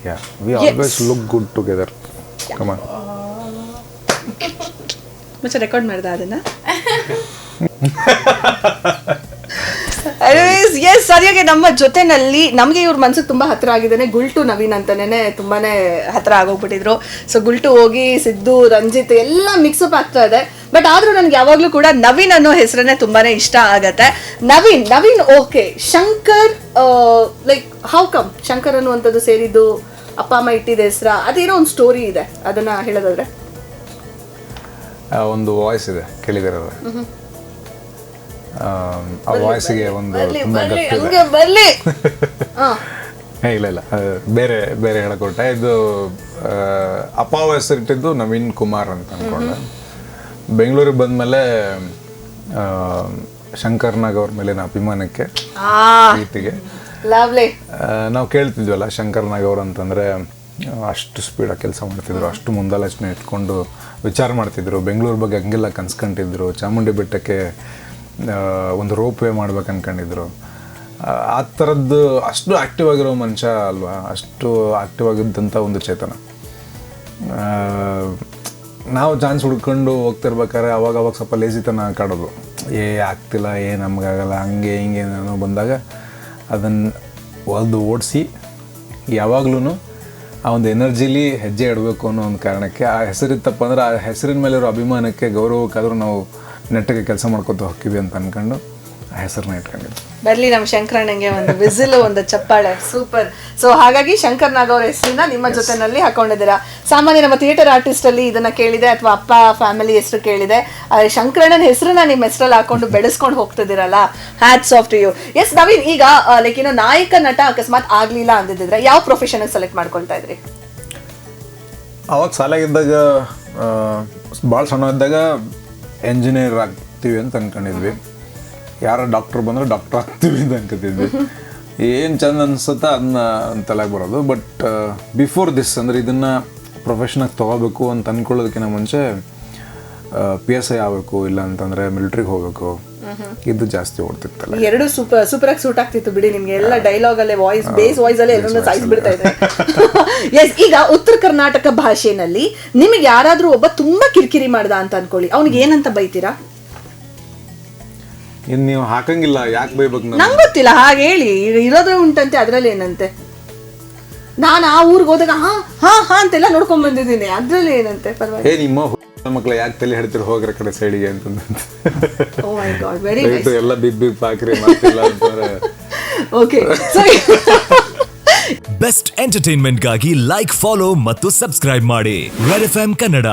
Yeah, we always look good together. Come on. ಮತ್ತೆ record ಮಾಡ್ದ ಅದನ್ನ ಎಸ್ ಸರಿಯಾಗಿ ನಮ್ಮ ಜೊತೆನಲ್ಲಿ ನಮಗೆ ಇವ್ರ ಮನ್ಸಿಗೆ ತುಂಬಾ ಹತ್ರ ಆಗಿದ್ದಾನೆ ಗುಲ್ಟು ನವೀನ್ ಅಂತಾನೆ ತುಂಬಾನೇ ಹತ್ರ ಆಗೋಗ್ಬಿಟ್ಟಿದ್ರು. ಸೊ ಗುಲ್ಟು ಹೋಗಿ ಸಿದ್ದು ರಂಜಿತ್ ಎಲ್ಲ ಮಿಕ್ಸಪ್ ಆಗ್ತಾ ಇದೆ. ಬಟ್ ಆದ್ರೂ ನನ್ಗೆ ಯಾವಾಗ್ಲೂ ಕೂಡ ನವೀನ್ ಅನ್ನೋ ಹೆಸರನ್ನೇ ತುಂಬಾನೇ ಇಷ್ಟ ಆಗತ್ತೆ. Naveen okay. Shankar like how come Shankar ಅನ್ನುವಂಥದ್ದು ಸೇರಿದ್ದು ಅಪ್ಪ ಅಮ್ಮ ಇಟ್ಟಿದ ಹೆಸರ ಅದೇನೋ ಒಂದು ಸ್ಟೋರಿ ಇದೆ, ಅದನ್ನ ಹೇಳೋದಾದ್ರೆ. ಒಂದು ವಾಯ್ಸ್ ಇದೆ ಕೇಳಿದಿರಲ್ಲ, ಆ ವಾಯ್ಸಿಗೆ ಒಂದು ತುಂಬಾ ಬರ್ಲಿ ಇಲ್ಲ ಬೇರೆ ಬೇರೆ ಹೇಳಕೊಟ್ಟೆ. ಇದು ಅಪ್ಪ ಹೆಸರಿಟ್ಟಿದ್ದು ನವೀನ್ ಕುಮಾರ್ ಅಂತ ಅನ್ಕೊಂಡೆ. ಬೆಂಗಳೂರಿಗೆ ಬಂದ್ಮೇಲೆ ಶಂಕರ್ ನಾಗ್ ಅವ್ರ ಮೇಲಿನ ಅಭಿಮಾನಕ್ಕೆ ಪ್ರೀತಿಗೆ ನಾವು ಕೇಳ್ತಿದ್ವಲ್ಲ ಶಂಕರ್ ನಾಗ್ ಅವ್ರು ಅಂತಂದ್ರೆ ಅಷ್ಟು ಸ್ಪೀಡಾಗಿ ಕೆಲಸ ಮಾಡ್ತಿದ್ರು, ಅಷ್ಟು ಮುಂದಾಲೋಚನೆ ಇಟ್ಕೊಂಡು ವಿಚಾರ ಮಾಡ್ತಿದ್ರು, ಬೆಂಗಳೂರು ಬಗ್ಗೆ ಹಂಗೆಲ್ಲ ಕನ್ಸ್ಕೊಂಡಿದ್ರು, ಚಾಮುಂಡಿ ಬೆಟ್ಟಕ್ಕೆ ಒಂದು ರೋಪ್ ವೇ ಮಾಡ್ಬೇಕು ಅನ್ಕೊಂಡಿದ್ರು. ಆ ಥರದ್ದು ಅಷ್ಟು ಆ್ಯಕ್ಟಿವ್ ಆಗಿರೋ ಮನುಷ್ಯ ಅಲ್ವಾ, ಅಷ್ಟು ಆ್ಯಕ್ಟಿವ್ ಆಗಿದ್ದಂಥ ಒಂದು ಚೇತನ. ನಾವು ಚಾನ್ಸ್ ಹುಡ್ಕೊಂಡು ಹೋಗ್ತಿರ್ಬೇಕಾದ್ರೆ ಅವಾಗ ಸ್ವಲ್ಪ ಲೇಜಿತನ ಕಾಡೋದು, ಆಗ್ತಿಲ್ಲ ನಮಗಾಗಲ್ಲ ಹಂಗೆ ಹಿಂಗೆ ಏನೋ ಬಂದಾಗ ಅದನ್ನು ಓಡಿಸಿ ಯಾವಾಗ್ಲೂ ಆ ಒಂದು ಎನರ್ಜಿಲಿ ಹೆಜ್ಜೆ ಇಡಬೇಕು ಅನ್ನೋ ಒಂದು ಕಾರಣಕ್ಕೆ ಆ ಹೆಸರಿತ್ತಪ್ಪ ಅಂದ್ರೆ ಆ ಹೆಸರಿನ ಮೇಲೆ ಇರೋ ಅಭಿಮಾನಕ್ಕೆ ಗೌರವಕ್ಕಾದರೂ ನಾವು ನೆಟ್ಟಗೆ ಕೆಲಸ ಮಾಡ್ಕೊತ ಹೋಗ್ತೀವಿ ಅಂತ ಅನ್ಕೊಂಡು ಆ ಹೆಸರನ್ನ ಇಟ್ಕೊಂಡಿದ್ವಿ. ಬರ್ಲಿ ನಮ್ಮ ಶಂಕರಣ್ಣಂಗೆ ಒಂದು ವಿಸಿಲ್ ಒಂದು ಚಪ್ಪಾಳೆ, ಸೂಪರ್. ಸೊ ಹಾಗಾಗಿ ಶಂಕರ್ ನಾಗ್ ಅವ್ರ ಹೆಸರನ್ನ ನಿಮ್ಮ ಜೊತೆನಲ್ಲಿ ಹಾಕೊಂಡಿದ್ದೀರಾ. ಸಾಮಾನ್ಯ ನಮ್ಮ ಥಿಯೇಟರ್ ಆರ್ಟಿಸ್ಟ್ ಅಲ್ಲಿ ಇದನ್ನ ಕೇಳಿದೆ ಅಥವಾ ಅಪ್ಪ ಫ್ಯಾಮಿಲಿ ಹೆಸರು ಕೇಳಿದೆ, ಶಂಕರಣ್ಣನ ಹೆಸರನ್ನ ನಿಮ್ಮ ಹೆಸರಲ್ಲಿ ಹಾಕೊಂಡು ಬೆಳೆಸ್ಕೊಂಡು ಹೋಗ್ತಿದ್ದೀರಲ್ಲ, hats off to you. Yes Naveen, ಈಗ ಲೈಕ್ ಏನೋ ನಾಯಕ ನಟ ಅಕಸ್ಮಾತ್ ಆಗ್ಲಿಲ್ಲ ಅಂದಿದ್ರೆ ಯಾವ ಪ್ರೊಫೆಷನ್ ಸೆಲೆಕ್ಟ್ ಮಾಡ್ಕೊಳ್ತಾ ಇದ್ರಿ? ಅವಾಗ ಶಾಲೆಗಿದ್ದಾಗ ಭಾಳ ಸಣ್ಣ ಇದ್ದಾಗ ಎಂಜಿನಿಯರ್ ಆಗ್ತೀವಿ ಅಂತ ಅನ್ಕೊಂಡಿದ್ವಿ. ಯಾರೋ ಡಾಕ್ಟ್ರ್ ಬಂದರೆ ಡಾಕ್ಟ್ರ್ ಆಗ್ತೀವಿ ಅಂತ ಅನ್ಕೋತಿದ್ವಿ. ಏನು ಚಂದ ಅನ್ಸುತ್ತೆ ಅದನ್ನ ತಲೆಗೆ ಬರೋದು. ಬಟ್ ಬಿಫೋರ್ ದಿಸ್ ಅಂದರೆ ಇದನ್ನು ಪ್ರೊಫೆಷನಾಗಿ ತೊಗೋಬೇಕು ಅಂತ ಅಂದ್ಕೊಳ್ಳೋದಕ್ಕಿಂತ ಮುಂಚೆ PSI ಆಗಬೇಕು, ಇಲ್ಲ ಅಂತಂದರೆ ಮಿಲಿಟ್ರಿಗೆ ಹೋಗಬೇಕು, ಇದು ಜಾಸ್ತಿ ಓಡ್ತಿತ್ತಲ್ಲ. ಎರಡು ಸೂಪರ್ ಆಗಿ ಸೂಟ್ ಆಗ್ತಿತ್ತು ಬಿಡಿ ನಿಮ್ಗೆ. ಎಲ್ಲ ಡೈಲಾಗ್ ಅಲ್ಲೇ ವಾಯ್ಸ್ ಬೇಸ್ ವಾಯ್ಸ್ ಅಲ್ಲೇ ಎಲ್ಲರೂ ಸಾಯಿಸ್ಬಿಡ್ತಾ ಇದ್ದಾರೆ. ಎಸ್, ಈಗ ಉತ್ತರ ಕರ್ನಾಟಕ ಭಾಷೆನಲ್ಲಿ ನಿಮಗೆ ಯಾರಾದ್ರೂ ಒಬ್ಬ ತುಂಬಾ ಕಿರಿಕಿರಿ ಮಾಡ್ದ ಅಂತ ಅನ್ಕೊಳ್ಳಿ, ಅವ್ನಿಗೆ ಏನಂತ ಬೈತೀರಾ? ಇನ್ನು ನೀವು ಹಾಕಂಗಿಲ್ಲ, ಯಾಕೆ ಬೈಬೇಕು? ನಂಗೆ ಗೊತ್ತಿಲ್ಲ, ಹಾಗೆ ಹೇಳಿ. ಇರೋದೇ ಉಂಟಂತೆ, ಅದ್ರಲ್ಲಿ ಏನಂತೆ? ನಾನು ಆ ಊರಿಗೆ ಹೋದಾಗ ಹಾ ಅಂತೆಲ್ಲ ನೋಡ್ಕೊಂಡ್ ಬಂದಿದ್ದೀನಿ, ಅದ್ರಲ್ಲಿ ಏನಂತೆ? ಪರವಾಗಿಲ್ಲ. ನಿಮ್ಮ ಮಕ್ಳು ಯಾಕೆ ತಲೆ ಹಿಡ್ತಿರು ಹೋಗ್ರ ಕಡೆ ಸೈಡಿಗೆ ಅಂತಂದ. ಓ ಮೈ ಗಾಡ್, ವೆರಿ ನೈಸ್. ಎಲ್ಲ ಬಿಗ್ ಪಾಕ್ರಿ ಮಾಡ್ತಿಲ್ಲ ಅಂತಂದ್ರೆ ಓಕೆ. ಬೆಸ್ಟ್ ಎಂಟರ್ಟೈನ್ಮೆಂಟ್ಗಾಗಿ ಲೈಕ್, ಫಾಲೋ ಮತ್ತು ಸಬ್ಸ್ಕ್ರೈಬ್ ಮಾಡಿ ರೆಡ್ FM ಕನ್ನಡ.